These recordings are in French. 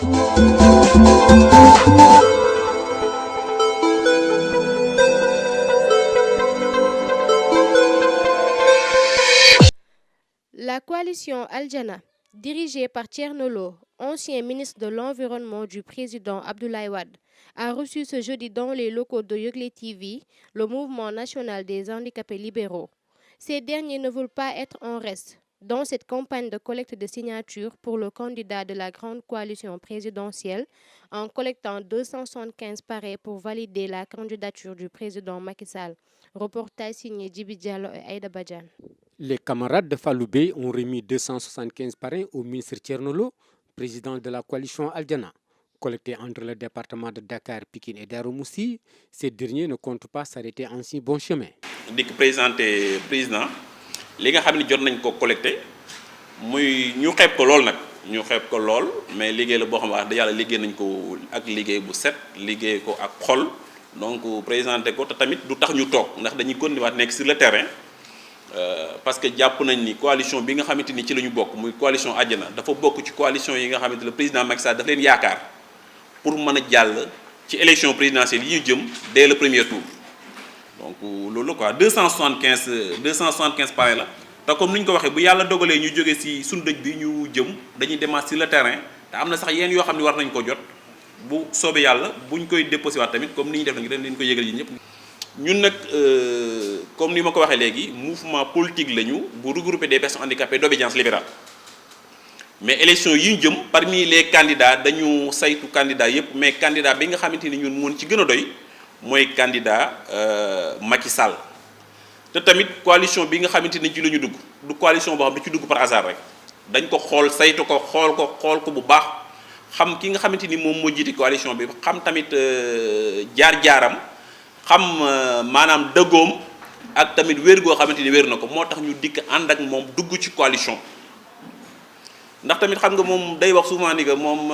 La coalition Al-Jannah, dirigée par Thierno Lo, ancien ministre de l'Environnement du président Abdoulaye Wade, a reçu ce jeudi dans les locaux de Yogle TV le mouvement national des handicapés libéraux. Ces derniers ne veulent pas être en reste dans cette campagne de collecte de signatures pour le candidat de la grande coalition présidentielle en collectant 275 parrains pour valider la candidature du président Macky Sall. Reportage signé Djibi Diallo et Aïda Badiane. Les camarades de Faloubé ont remis 275 parrains au ministre Thierno Lo, président de la coalition Al-Jannah. Collectés entre le département de Dakar, Pikine et Darou Moussi, ces derniers ne comptent pas s'arrêter en si bon chemin. di ko présenté président li nga xam ne jot nañ ko collecté muy ñu xeeb ko lool nag ñu xeeb ko lool mais liggéey la boo xam ne wax dëgg yàlla liggéey nañ ko ak liggéey bu set liggéey ko ak xol donc présenté ko te tamit du tax ñu toog ndax dañuy continuer waat nekk sur le terrain parce que jàpp nañ ni coalition bi nga xamante ni ci la ñu bokk muy coalition Al-Jannah dafa bokk ci coalition yi nga xamante le président Macky Sall dafa leen yaakaar pour mën a jàll ci élection présidentielle yi ñu jëm dès le premier tour. Donc loolu quoi 275 parrains la te comme ni ñu ko waxee bu yàlla dogalee ñu jógee ci suñu dëj bi ñu jëm dañuy demaat sur le terrain te am na sax yenn yoo xam ne war nañ ko jot bu soobee yàlla buñ koy déposé waat tamit comme ni ñu def nag dañ leen ko yëgal yi ñëpp. ñun nag comme ni ma ko waxee léegi mouvement politique lañu bu regrouper des personnes handicapées d'obédience libérale mais élection yi ñu jëm parmi les candidats dañu saytu candidat yëpp mais candidat bi nga xamante ni ñun mun ci gën a doy. mooy candidat Macky Sall te tamit coalition bi nga xamante ni ci la ñu dugg du coalition boo xam ne ci dugg par hasard rek dañ ko xool saytu ko xool ko bu baax xam ki nga xamante ni moom moo jiite coalition bi xam tamit jaar-jaaram xam maanaam dëggoom ak tamit wér goo xamante ni wér na ko moo tax ñu dikk ànd ak moom dugg ci coalition ndax tamit xam nga moom day wax souvent ni que moom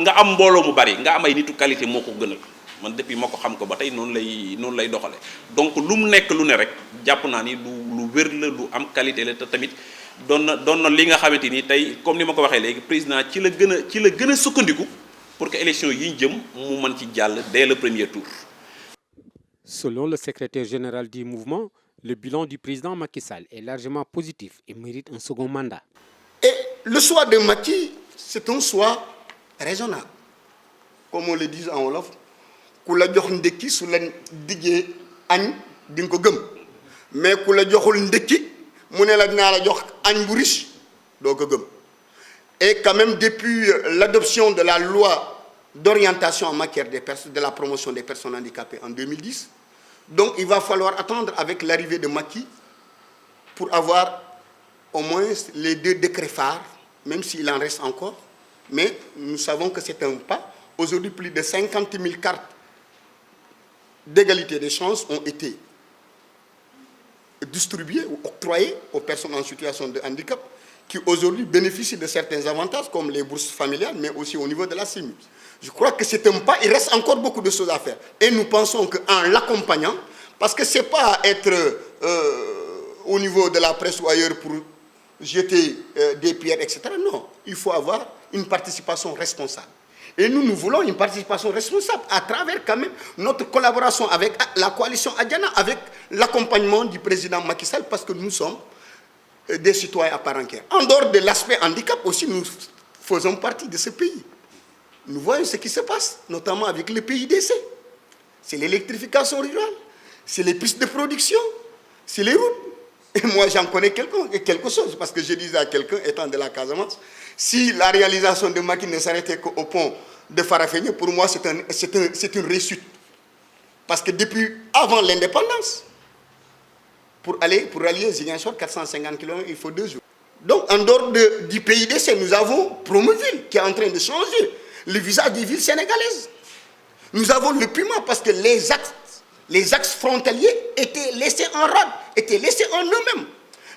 nga am mbooloo mu bari nga am ay nitu qualité moo ko gënal man depuis ma ko xam ko ba tey noonu lay doxale donc lu mu nekk lu ne rek jàpp naa ni lu wér la lu am qualité la te tamit doon na li nga xamante ni tey comme ni ma ko waxee léegi président ci la gën a sukkandiku pour que élection yi ñu jëm mu mën ci jàll dès le premier tour. Selon le secrétaire général du mouvement, le bilan du président Macky Sall est largement positif et mérite un second mandat. Et le choix de Macky, c'est un choix raisonnable. Comme on le dit en wolof, ku la jox ndekki su la diggee añ di nga ko gëm mais ku la joxul ndekki mu ne la dinaa la jox añ bu riche doo ko gëm. Et quand même depuis l'adoption de la loi d'orientation en matière de la promotion des personnes handicapées en 2010, donc il va falloir attendre avec l'arrivée de Macky pour avoir au moins les 2 décrets phares, même s'il en reste encore. Mais nous savons que c'est un pas. Aujourd'hui, plus de 50 000 cartes d'égalité des chances ont été distribuées ou octroyées aux personnes en situation de handicap qui aujourd'hui bénéficient de certains avantages comme les bourses familiales, mais aussi au niveau de la CIMI. Je crois que c'est un pas. Il reste encore beaucoup de choses à faire. Et nous pensons qu'en l'accompagnant, parce que ce n'est pas être au niveau de la presse ou ailleurs pour jeter des pierres, etc. Non, il faut avoir une participation responsable. Et nous voulons une participation responsable à travers quand même notre collaboration avec la coalition Al-Jannah, avec l'accompagnement du président Macky Sall, parce que nous sommes des citoyens à part entière. En dehors de l'aspect handicap aussi, nous faisons partie de ce pays. Nous voyons ce qui se passe, notamment avec le PIDC. C'est l'électrification rurale, c'est les pistes de production, c'est les routes. Et moi, j'en connais quelque chose, parce que je disais à quelqu'un, étant de la Casamance, si la réalisation de Macky ne s'arrêtait qu'au pont de Farafenni, pour moi, c'est une réussite. Parce que depuis avant l'indépendance, pour rallier Ziguinchor, 450 km, il faut 2 jours. Donc, en dehors du PIDC, nous avons Promoville, qui est en train de changer le visage des villes sénégalaises. Nous avons le Puma, parce que les axes frontaliers étaient laissés en rade, étaient laissés en eux-mêmes.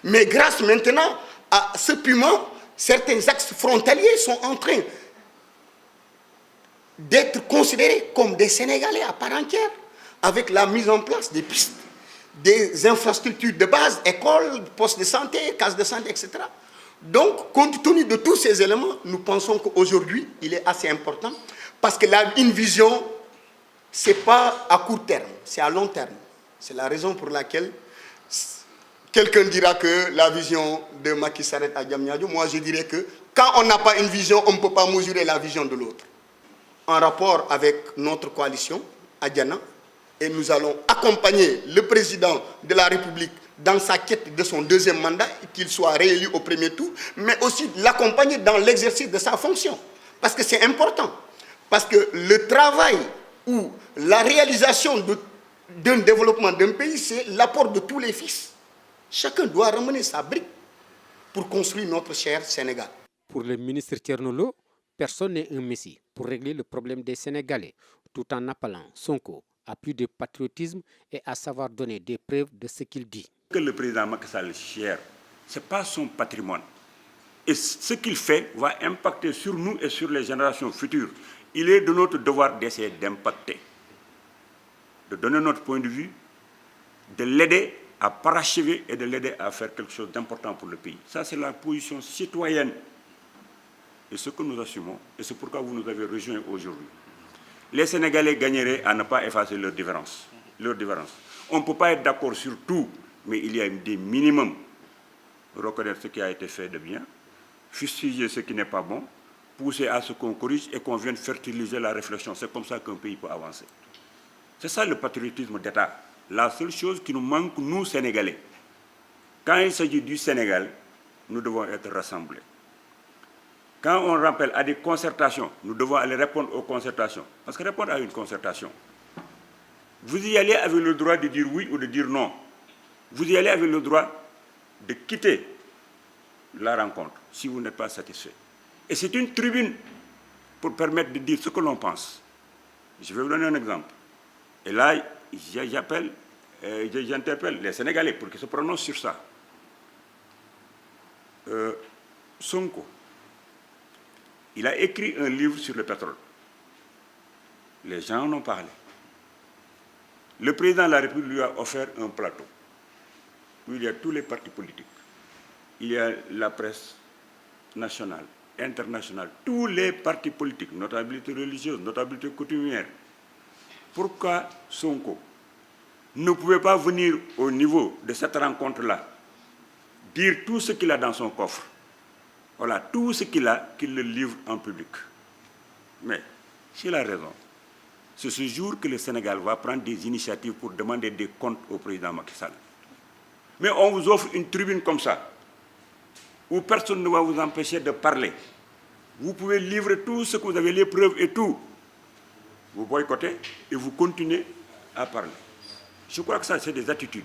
Mais grâce maintenant à ce Puma, certains axes frontaliers sont en train d'être considérés comme des Sénégalais à part entière, avec la mise en place des pistes, des infrastructures de base, écoles, postes de santé, cases de santé, etc. Donc, compte tenu de tous ces éléments, nous pensons qu'aujourd'hui, il est assez important parce que une vision, ce n'est pas à court terme, c'est à long terme. C'est la raison pour laquelle quelqu'un dira que la vision de Macky s'arrête à Diamniadio. Moi, je dirais que quand on n'a pas une vision, on ne peut pas mesurer la vision de l'autre. En rapport avec notre coalition, à Diana, et nous allons accompagner le président de la République dans sa quête de son deuxième mandat, qu'il soit réélu au premier tour, mais aussi l'accompagner dans l'exercice de sa fonction. Parce que c'est important. Parce que le travail ou la réalisation d'un développement d'un pays, c'est l'apport de tous les fils. Chacun doit ramener sa brique pour construire notre cher Sénégal. Pour le ministre Thierno, personne n'est un messie pour régler le problème des Sénégalais, tout en appelant Sonko à plus de patriotisme et à savoir donner des preuves de ce qu'il dit. Que le président Macky Sall cher, ce n'est pas son patrimoine. Et ce qu'il fait va impacter sur nous et sur les générations futures. Il est de notre devoir d'essayer d'impacter, de donner notre point de vue, de l'aider à parachever et de l'aider à faire quelque chose d'important pour le pays. Ça, c'est la position citoyenne. Et ce que nous assumons, et c'est pourquoi vous nous avez rejoints aujourd'hui. Les Sénégalais gagneraient à ne pas effacer leurs différences. On ne peut pas être d'accord sur tout, mais il y a des minimums. Reconnaître ce qui a été fait de bien, fustiger ce qui n'est pas bon, pousser à ce qu'on corrige et qu'on vienne fertiliser la réflexion. C'est comme ça qu'un pays peut avancer. C'est ça le patriotisme d'État. La seule chose qui nous manque, nous, Sénégalais, quand il s'agit du Sénégal, nous devons être rassemblés. Quand on rappelle à des concertations, nous devons aller répondre aux concertations. Parce que répondre à une concertation, vous y allez avec le droit de dire oui ou de dire non. Vous y allez avec le droit de quitter la rencontre si vous n'êtes pas satisfait. Et c'est une tribune pour permettre de dire ce que l'on pense. Je vais vous donner un exemple. Et là, j'interpelle les Sénégalais pour qu'ils se prononcent sur ça. Sonko, il a écrit un livre sur le pétrole. Les gens en ont parlé. Le président de la République lui a offert un plateau où il y a tous les partis politiques. Il y a la presse nationale, internationale, tous les partis politiques, notabilité religieuse, notabilité coutumière. Pourquoi Sonko ne pouvait pas venir au niveau de cette rencontre-là, dire tout ce qu'il a dans son coffre? Voilà, tout ce qu'il a, qu'il le livre en public. Mais, s'il a raison, c'est ce jour que le Sénégal va prendre des initiatives pour demander des comptes au président Macky Sall. Mais on vous offre une tribune comme ça, où personne ne va vous empêcher de parler. Vous pouvez livrer tout ce que vous avez, les preuves et tout. Vous boycottez et vous continuez à parler. Je crois que ça, c'est des attitudes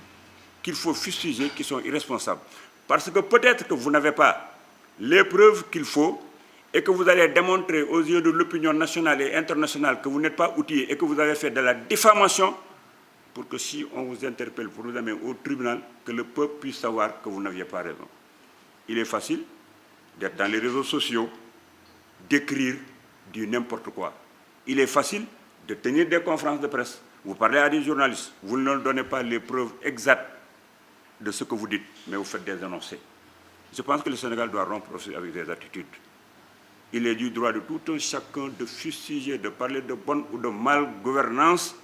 qu'il faut fustiger, qui sont irresponsables. Parce que peut-être que vous n'avez pas les preuves qu'il faut et que vous allez démontrer aux yeux de l'opinion nationale et internationale que vous n'êtes pas outillé et que vous avez fait de la diffamation pour que si on vous interpelle pour vous amener au tribunal, que le peuple puisse savoir que vous n'aviez pas raison. Il est facile d'être dans les réseaux sociaux, d'écrire du n'importe quoi. Il est facile de tenir des conférences de presse. Vous parlez à des journalistes, vous ne leur donnez pas les preuves exactes de ce que vous dites, mais vous faites des énoncés. Je pense que le Sénégal doit rompre aussi avec des attitudes. Il est du droit de tout un chacun de fustiger, de parler de bonne ou de mal gouvernance,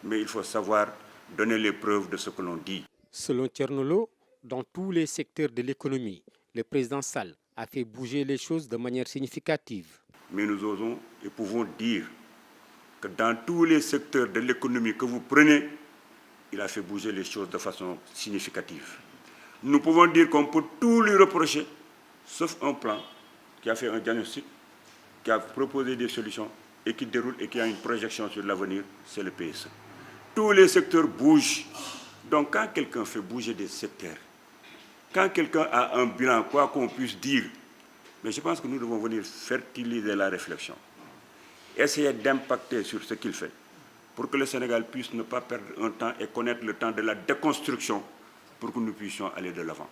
mais il faut savoir donner les preuves de ce que l'on dit. Selon Thierno, dans tous les secteurs de l'économie, le président Sall a fait bouger les choses de manière significative. Mais nous osons et pouvons dire que dans tous les secteurs de l'économie que vous prenez, il a fait bouger les choses de façon significative. Nous pouvons dire qu'on peut tout lui reprocher, sauf un plan qui a fait un diagnostic, qui a proposé des solutions et qui déroule et qui a une projection sur l'avenir, c'est le PSE. Tous les secteurs bougent. Donc quand quelqu'un fait bouger des secteurs, quand quelqu'un a un bilan, quoi qu'on puisse dire, mais je pense que nous devons venir fertiliser la réflexion, essayer d'impacter sur ce qu'il fait, pour que le Sénégal puisse ne pas perdre un temps et connaître le temps de la déconstruction pour que nous puissions aller de l'avant.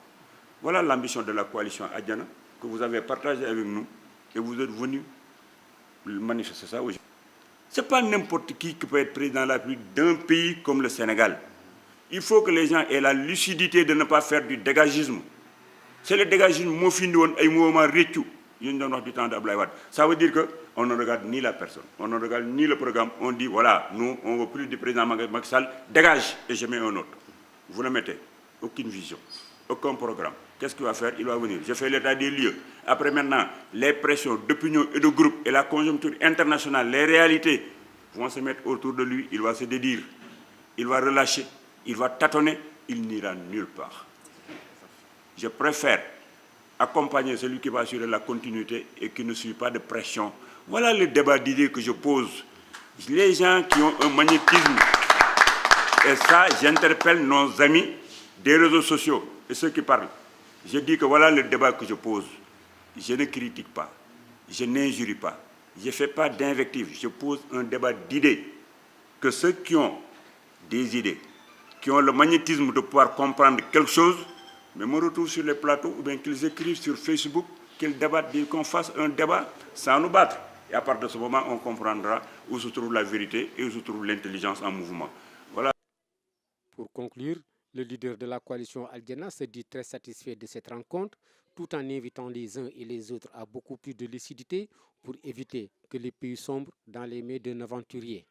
Voilà l'ambition de la coalition Adiana que vous avez partagée avec nous et vous êtes venus manifester ça aujourd'hui. Ce n'est pas n'importe qui peut être président de la République d'un pays comme le Sénégal. Il faut que les gens aient la lucidité de ne pas faire du dégagisme. C'est le dégagisme mouvement rétu du temps d'Abdoulaye Wade. Ça veut dire qu'on ne regarde ni la personne, on ne regarde ni le programme. On dit voilà, nous, on ne veut plus du président Macky Sall, dégage et je mets un autre. Vous le mettez, aucune vision, aucun programme. Qu'est-ce qu'il va faire? Il va venir. Je fais l'état des lieux. Après maintenant, les pressions d'opinion et de groupe et la conjoncture internationale, les réalités vont se mettre autour de lui. Il va se dédire, il va relâcher, il va tâtonner, il n'ira nulle part. Je préfère accompagner celui qui va assurer la continuité et qui ne suit pas de pression. Voilà le débat d'idées que je pose. Les gens qui ont un magnétisme, et ça, j'interpelle nos amis des réseaux sociaux et ceux qui parlent. Je dis que voilà le débat que je pose. Je ne critique pas, je n'injurie pas, je ne fais pas d'invective, je pose un débat d'idées. Que ceux qui ont des idées, qui ont le magnétisme de pouvoir comprendre quelque chose, mais me retrouvent sur les plateaux ou bien qu'ils écrivent sur Facebook, qu'ils débattent, qu'on fasse un débat sans nous battre. Et à partir de ce moment, on comprendra où se trouve la vérité et où se trouve l'intelligence en mouvement. Voilà. Pour conclure, le leader de la coalition Al-Jannah se dit très satisfait de cette rencontre, tout en invitant les uns et les autres à beaucoup plus de lucidité pour éviter que les pays sombrent dans les mains d'un aventurier.